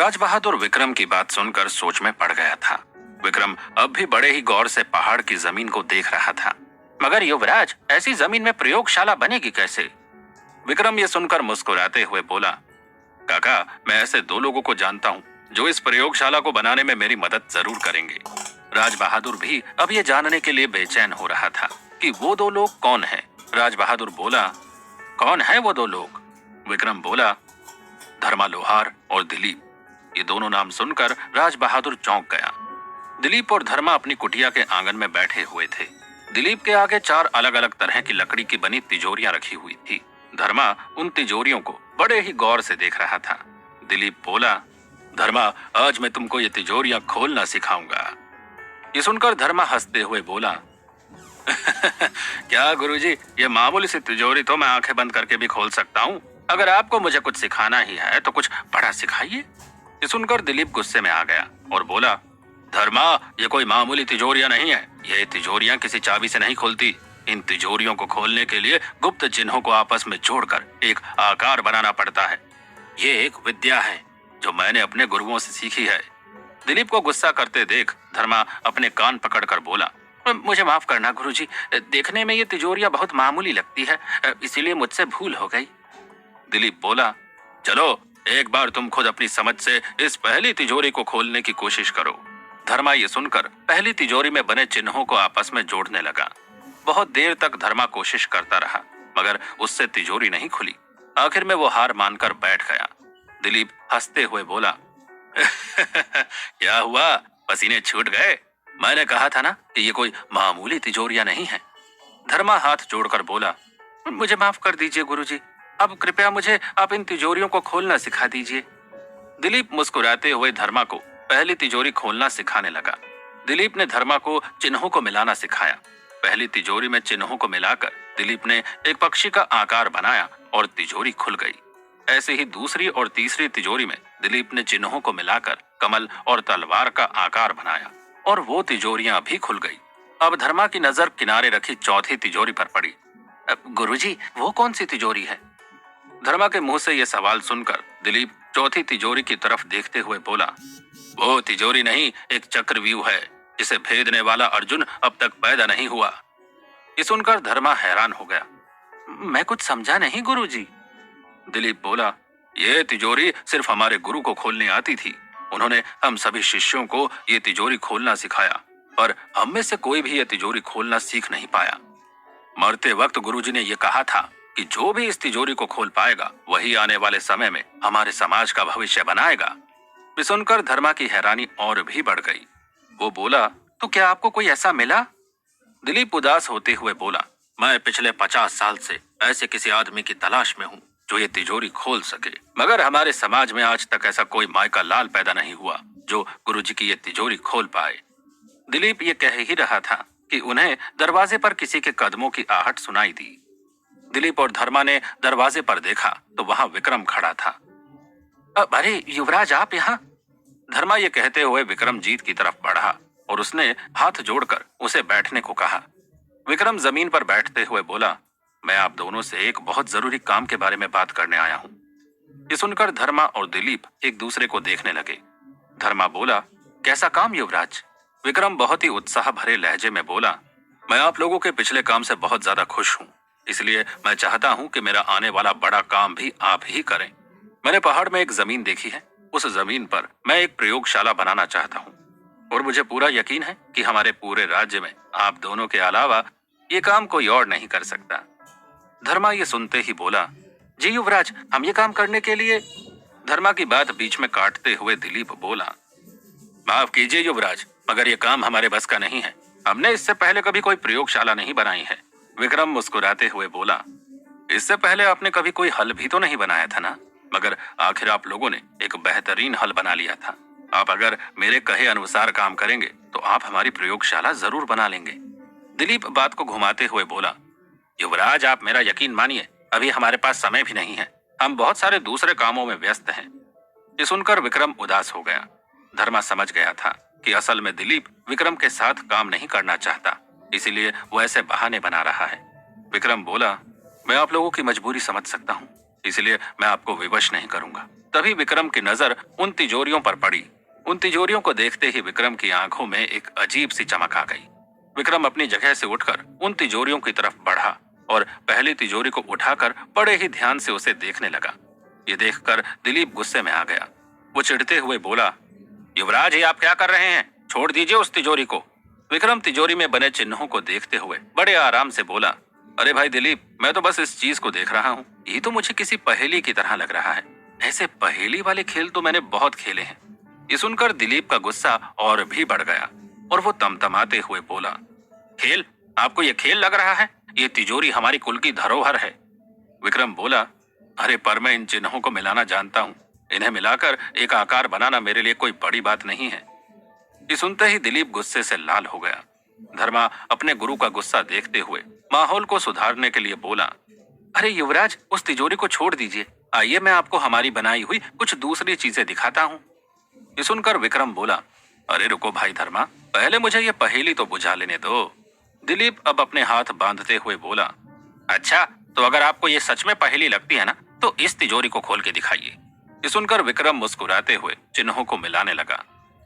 राज बहादुर विक्रम की बात सुनकर सोच में पड़ गया था। विक्रम अब भी बड़े ही गौर से पहाड़ की जमीन को देख रहा था। मगर युवराज, ऐसी जमीन में प्रयोगशाला बनेगी कैसे? विक्रम ये सुनकर मुस्कुराते हुए बोला, काका, मैं ऐसे दो लोगों को जानता हूँ जो इस प्रयोगशाला को बनाने में मेरी मदद जरूर करेंगे। राज बहादुर भी अब ये जानने के लिए बेचैन हो रहा था कि वो दो लोग कौन हैं। राज बहादुर बोला, कौन है वो दो लोग? विक्रम बोला, धर्मा लोहार और दिलीप। ये दोनों नाम सुनकर राज बहादुर चौंक गया। दिलीप और धर्मा अपनी कुटिया के आंगन में बैठे हुए थे। दिलीप के आगे 4 अलग अलग तरह की लकड़ी की बनी तिजोरियां रखी हुई थी। धर्मा उन तिजोरियों को बड़े ही गौर से देख रहा था। दिलीप बोला, धर्मा, आज मैं तुमको ये तिजोरियां खोलना सिखाऊंगा। ये सुनकर धर्मा हंसते हुए बोला, क्या गुरुजी, ये मामूली सी तिजोरी तो मैं आंखें बंद करके भी खोल सकता हूँ। अगर आपको मुझे कुछ सिखाना ही है तो कुछ बड़ा सिखाइए। ये सुनकर दिलीप गुस्से में आ गया और बोला, धर्मा, ये कोई मामूली तिजोरियां नहीं है। ये तिजोरियां किसी चाबी से नहीं खुलती। इन तिजोरियों को खोलने के लिए गुप्त चिन्हों को आपस में जोड़कर एक आकार बनाना पड़ता है। ये एक विद्या है जो मैंने अपने गुरुओं से सीखी है। दिलीप को गुस्सा करते देख धर्मा अपने कान पकड़कर बोला, मुझे माफ करना गुरुजी, देखने में ये तिजोरियां बहुत मामूली लगती है, इसीलिए मुझसे भूल हो गई। दिलीप बोला, चलो एक बार तुम खुद अपनी समझ से इस पहली तिजोरी को खोलने की कोशिश करो। धर्मा ये सुनकर पहली तिजोरी में बने चिन्हों को आपस में जोड़ने लगा। बहुत देर तक धर्मा कोशिश करता रहा, मगर उससे तिजोरी नहीं खुली। आखिर में वो हार मानकर बैठ गया। दिलीप हंसते हुए बोला, क्या हुआ, पसीने छूट गए? मैंने कहा था ना कि ये कोई मामूली तिजोरियां नहीं है। धर्मा हाथ जोड़कर बोला, मुझे माफ कर दीजिए गुरुजी, अब कृपया मुझे आप इन तिजोरियों को खोलना सिखा दीजिए। दिलीप मुस्कुराते हुए धर्मा को पहली तिजोरी खोलना सिखाने लगा। दिलीप ने धर्मा को चिन्हों को मिलाना सिखाया। पहली तिजोरी में चिन्हों को मिलाकर दिलीप ने एक पक्षी का आकार बनाया और तिजोरी खुल गई। ऐसे ही दूसरी और तीसरी तिजोरी में दिलीप ने चिन्हों को मिलाकर कमल और तलवार का आकार बनाया और वो तिजोरियां भी खुल गई। अब धर्मा की नजर किनारे रखी चौथी तिजोरी पर पड़ी। गुरुजी, वो कौन सी तिजोरी है? धर्मा के मुंह से यह सवाल सुनकर दिलीप चौथी तिजोरी की तरफ देखते हुए बोला, वो तिजोरी नहीं, एक चक्रव्यूह है जिसे भेदने वाला अर्जुन अब तक पैदा नहीं हुआ। ये सुनकर धर्मा हैरान हो गया। मैं कुछ समझा नहीं गुरुजी। दिलीप बोला, ये तिजोरी सिर्फ हमारे गुरु को खोलने आती थी। उन्होंने हम सभी शिष्यों को ये तिजोरी खोलना सिखाया, पर हम में से कोई भी ये तिजोरी खोलना सीख नहीं पाया। मरते वक्त गुरुजी ने यह कहा था कि जो भी इस तिजोरी को खोल पाएगा वही आने वाले समय में हमारे समाज का भविष्य बनाएगा। सुनकर धर्मा की हैरानी और भी बढ़ गई। वो बोला, तो क्या आपको कोई ऐसा मिला? दिलीप उदास होते हुए बोला, मैं पिछले 50 साल से ऐसे किसी आदमी की तलाश में हूँ जो ये तिजोरी खोल सके, मगर हमारे समाज में आज तक ऐसा कोई माई का लाल पैदा नहीं हुआ जो गुरुजी की ये तिजोरी खोल पाए। दिलीप ये कह ही रहा था कि उन्हें दरवाजे पर किसी के कदमों की आहट सुनाई दी। दिलीप और धर्मा ने दरवाजे पर देखा तो वहां विक्रम खड़ा था। अरे युवराज, आप यहाँ? धर्मा ये कहते हुए विक्रमजीत की तरफ बढ़ा और उसने हाथ जोड़कर उसे बैठने को कहा। विक्रम जमीन पर बैठते हुए बोला, मैं आप दोनों से एक बहुत जरूरी काम के बारे में बात करने आया हूँ। ये सुनकर धर्मा और दिलीप एक दूसरे को देखने लगे। धर्मा बोला, कैसा काम युवराज? विक्रम बहुत ही उत्साह भरे लहजे में बोला, मैं आप लोगों के पिछले काम से बहुत ज्यादा खुश हूँ, इसलिए मैं चाहता हूँ कि मेरा आने वाला बड़ा काम भी आप ही करें। मैंने पहाड़ में एक जमीन देखी है, उस जमीन पर मैं एक प्रयोगशाला बनाना चाहता हूँ और मुझे पूरा यकीन है कि हमारे पूरे राज्य में आप दोनों के अलावा ये काम कोई और नहीं कर सकता। धर्मा ये सुनते ही बोला, जी युवराज, हम ये काम करने के लिए। धर्मा की बात बीच में काटते हुए दिलीप बोला, माफ कीजिए युवराज, मगर ये काम हमारे बस का नहीं है। हमने इससे पहले कभी कोई प्रयोगशाला नहीं बनाई है। विक्रम मुस्कुराते हुए बोला, इससे पहले आपने कभी कोई हल भी तो नहीं बनाया था ना, मगर आखिर आप लोगों ने एक बेहतरीन हल बना लिया था। आप अगर मेरे कहे अनुसार काम करेंगे तो आप हमारी प्रयोगशाला जरूर बना लेंगे। दिलीप बात को घुमाते हुए बोला, युवराज, आप मेरा यकीन मानिए, अभी हमारे पास समय भी नहीं है, हम बहुत सारे दूसरे कामों में व्यस्त हैं। ये सुनकर विक्रम उदास हो गया। धर्मा समझ गया था कि असल में दिलीप विक्रम के साथ काम नहीं करना चाहता, इसीलिए वो ऐसे बहाने बना रहा है। विक्रम बोला, मैं आप लोगों की मजबूरी समझ सकता हूँ, इसलिए मैं आपको विवश नहीं करूंगा। तभी विक्रम की नजर उन तिजोरियों पर पड़ी। उन तिजोरियों को देखते ही विक्रम की आंखों में एक अजीब सी चमक आ गई। विक्रम अपनी जगह से उठकर उन तिजोरियों की तरफ बढ़ा और पहली तिजोरी को उठाकर बड़े ही ध्यान से उसे देखने लगा। ये देखकर दिलीप गुस्से में आ गया। वो चिढ़ते हुए बोला, युवराज, ये आप क्या कर रहे हैं? छोड़ दीजिए उस तिजोरी को। विक्रम तिजोरी में बने चिन्हों को देखते हुए बड़े आराम से बोला, अरे भाई दिलीप, मैं तो बस इस चीज को देख रहा हूँ। ये तो मुझे किसी पहेली की तरह लग रहा है। ऐसे पहेली वाले खेल तो मैंने बहुत खेले हैं। ये सुनकर दिलीप का गुस्सा और भी बढ़ गया और वो तमतमाते हुए बोला, खेल? आपको ये खेल लग रहा है? ये तिजोरी हमारी कुल की धरोहर है। विक्रम बोला, अरे पर मैं इन चिन्हों को मिलाना जानता हूँ। इन्हें मिलाकर एक आकार बनाना मेरे लिए कोई बड़ी बात नहीं है। ये सुनते ही दिलीप गुस्से से लाल हो गया। धर्मा अपने गुरु का गुस्सा देखते हुए माहौल को सुधारने के लिए बोला, अरे युवराज, उस तिजोरी को छोड़ दीजिए। आइए मैं आपको हमारी बनाई हुई कुछ दूसरी चीजें दिखाता हूँ। ये सुनकर विक्रम बोला, अरे रुको भाई धर्मा, पहले मुझे ये पहेली तो बुझा लेने दो। दिलीप अब अपने हाथ बांधते हुए बोला, अच्छा, तो अगर आपको ये सच में पहेली लगती है ना, तो इस तिजोरी को खोल के दिखाइए। ये सुनकर विक्रम मुस्कुराते हुए चिन्हों को मिलाने लगा।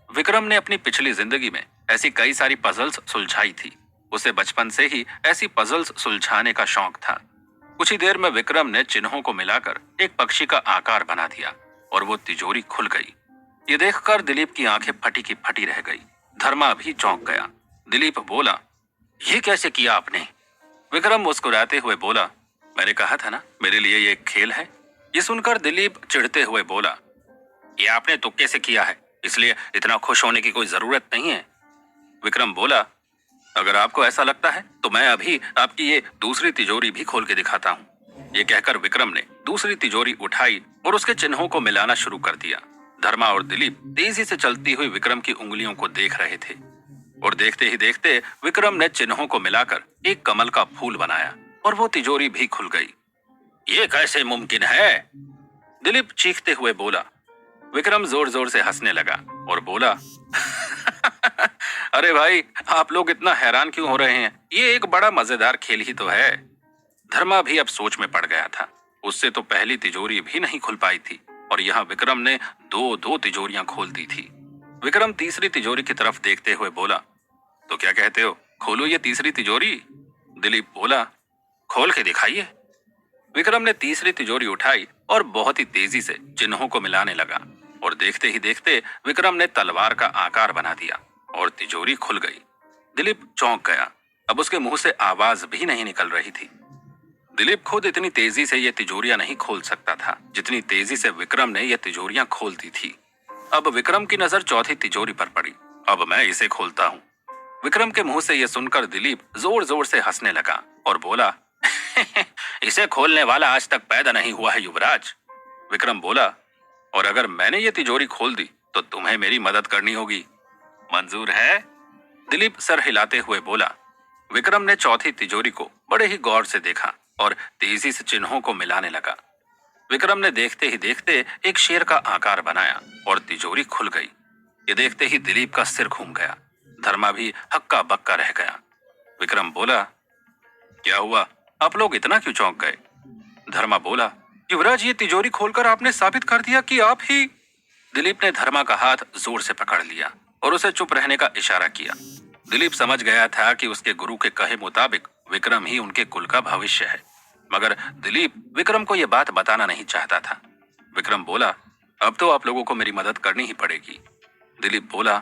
विक्रम ने अपनी पिछली जिंदगी में ऐसी कई सारी पजल्स सुलझाई थी। उसे बचपन से ही ऐसी पजल्स सुलझाने का शौक था। कुछ ही देर में विक्रम ने चिन्हों को मिलाकर एक पक्षी का आकार बना दिया और वो तिजोरी खुल गई। ये देखकर दिलीप की आंखें फटी की फटी रह गई। धर्मा भी चौंक गया। दिलीप बोला, ये कैसे किया आपने? विक्रम मुस्कुराते हुए बोला, मैंने कहा था ना, मेरे लिए ये एक खेल है। ये सुनकर दिलीप चिढ़ते हुए बोला, ये आपने तुक्के से किया है, इसलिए इतना खुश होने की कोई जरूरत नहीं है। विक्रम बोला, अगर आपको ऐसा लगता है तो मैं अभी आपकी ये दूसरी तिजोरी भी खोल के दिखाता हूँ। ये कहकर विक्रम ने दूसरी तिजोरी उठाई और उसके चिन्हों को मिलाना शुरू कर दिया। धर्मा और दिलीप तेजी से चलती हुई विक्रम की उंगलियों को देख रहे थे और देखते ही देखते विक्रम ने चिन्हों को मिलाकर एक कमल का फूल बनाया और वो तिजोरी भी खुल गई। ये कैसे मुमकिन है? दिलीप चीखते हुए बोला। विक्रम जोर जोर से हंसने लगा और बोला, अरे भाई, आप लोग इतना हैरान क्यों हो रहे हैं? ये एक बड़ा मजेदार खेल ही तो है। धर्मा भी अब सोच में पड़ गया था। उससे तो पहली तिजोरी भी नहीं खुल पाई थी और यहाँ विक्रम ने दो दो तिजोरियां खोल दी थी। विक्रम तीसरी तिजोरी की तरफ देखते हुए बोला, तो क्या कहते हो, खोलो ये तीसरी तिजोरी? दिलीप बोला, खोल के दिखाइए। विक्रम ने तीसरी तिजोरी उठाई और बहुत ही तेजी से चिन्हों को मिलाने लगा और देखते ही देखते विक्रम ने तलवार का आकार बना दिया और तिजोरी खुल गई। दिलीप चौंक गया। अब उसके मुंह से आवाज भी नहीं निकल रही थी। दिलीप खुद इतनी तेजी से ये तिजोरियां नहीं खोल सकता था जितनी तेजी से विक्रम ने ये तिजोरियां खोल दी थी। अब विक्रम की नजर चौथी तिजोरी पर पड़ी। अब मैं इसे खोलता हूँ। विक्रम के मुंह से यह सुनकर दिलीप जोर जोर से हंसने लगा और बोला, इसे खोलने वाला आज तक पैदा नहीं हुआ है युवराज। विक्रम बोला, और अगर मैंने ये तिजोरी खोल दी तो तुम्हें मेरी मदद करनी होगी, मंजूर है? दिलीप सर हिलाते हुए बोला। विक्रम ने चौथी तिजोरी को बड़े ही गौर से देखा और तेजी से चिन्हों को मिलाने लगा। विक्रम ने देखते ही देखते एक शेर का आकार बनाया और तिजोरी खुल गई। ये देखते ही दिलीप का सिर घूम गया। धर्मा भी हक्का बक्का रह गया। विक्रम बोला, क्या हुआ, आप लोग इतना क्यों चौंक गए? धर्मा बोला, युवराज, ये तिजोरी खोलकर आपने साबित कर दिया कि आप ही। दिलीप ने धर्मा का हाथ जोर से पकड़ लिया और उसे चुप रहने का इशारा किया। दिलीप समझ गया था कि उसके गुरु के कहे मुताबिक विक्रम ही उनके कुल का भविष्य है, मगर दिलीप विक्रम को यह बात बताना नहीं चाहता था। विक्रम बोला, अब तो आप लोगों को मेरी मदद करनी ही पड़ेगी। दिलीप बोला,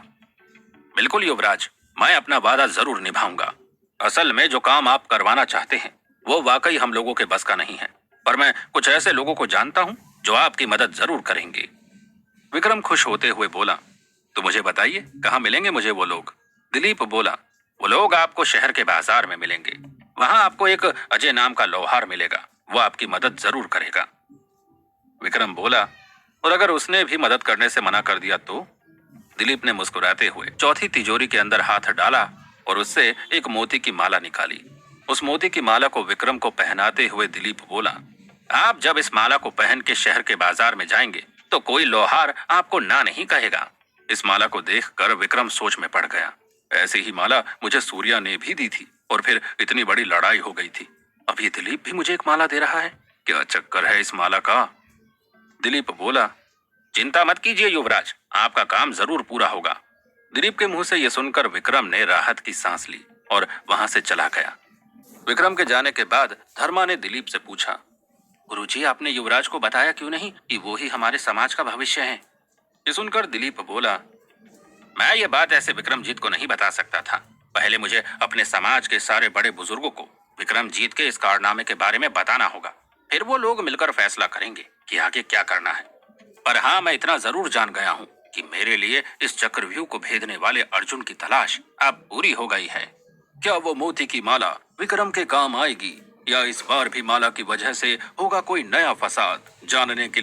बिल्कुल युवराज, मैं अपना वादा जरूर निभाऊंगा। असल में जो काम आप करवाना चाहते हैं वो वाकई हम लोगों के बस का नहीं है, पर मैं कुछ ऐसे लोगों को जानता हूं जो आपकी मदद जरूर करेंगे। विक्रम खुश होते हुए बोला, तो मुझे बताइए, कहाँ मिलेंगे मुझे वो लोग? दिलीप बोला, वो लोग आपको शहर के बाजार में मिलेंगे। वहां आपको एक अजय नाम का लोहार मिलेगा, वो आपकी मदद जरूर करेगा। विक्रम बोला, और अगर उसने भी मदद करने से मना कर दिया तो? दिलीप ने मुस्कुराते हुए चौथी तिजोरी के अंदर हाथ डाला और उससे एक मोती की माला निकाली। उस मोती की माला को विक्रम को पहनाते हुए दिलीप बोला, आप जब इस माला को पहन के शहर के बाजार में जाएंगे तो कोई लोहार आपको ना नहीं कहेगा। इस माला को देखकर विक्रम सोच में पड़ गया। ऐसी ही माला मुझे सूर्या ने भी दी थी और फिर इतनी बड़ी लड़ाई हो गई थी। अब ये दिलीप भी मुझे एक माला दे रहा है, क्या चक्कर है इस माला का? दिलीप बोला, चिंता मत कीजिए युवराज, आपका काम जरूर पूरा होगा। दिलीप के मुंह से यह सुनकर विक्रम ने राहत की सांस ली और वहां से चला गया। विक्रम के जाने के बाद धर्मा ने दिलीप से पूछा, गुरुजी, आपने युवराज को बताया क्यों नहीं कि वो ही हमारे समाज का भविष्य है? ये सुनकर दिलीप बोला, मैं ये बात ऐसे विक्रमजीत को नहीं बता सकता था। पहले मुझे अपने समाज के सारे बड़े बुजुर्गों को विक्रमजीत के इस कारनामे के बारे में बताना होगा। फिर वो लोग मिलकर फैसला करेंगे कि आगे क्या करना है। पर हाँ, मैं इतना जरूर जान गया हूँ कि मेरे लिए इस चक्रव्यूह को भेदने वाले अर्जुन की तलाश अब पूरी हो गई है। क्या वो मोती की माला विक्रम के काम आएगी या इस बार भी माला की वजह से होगा कोई नया फसाद? जानने के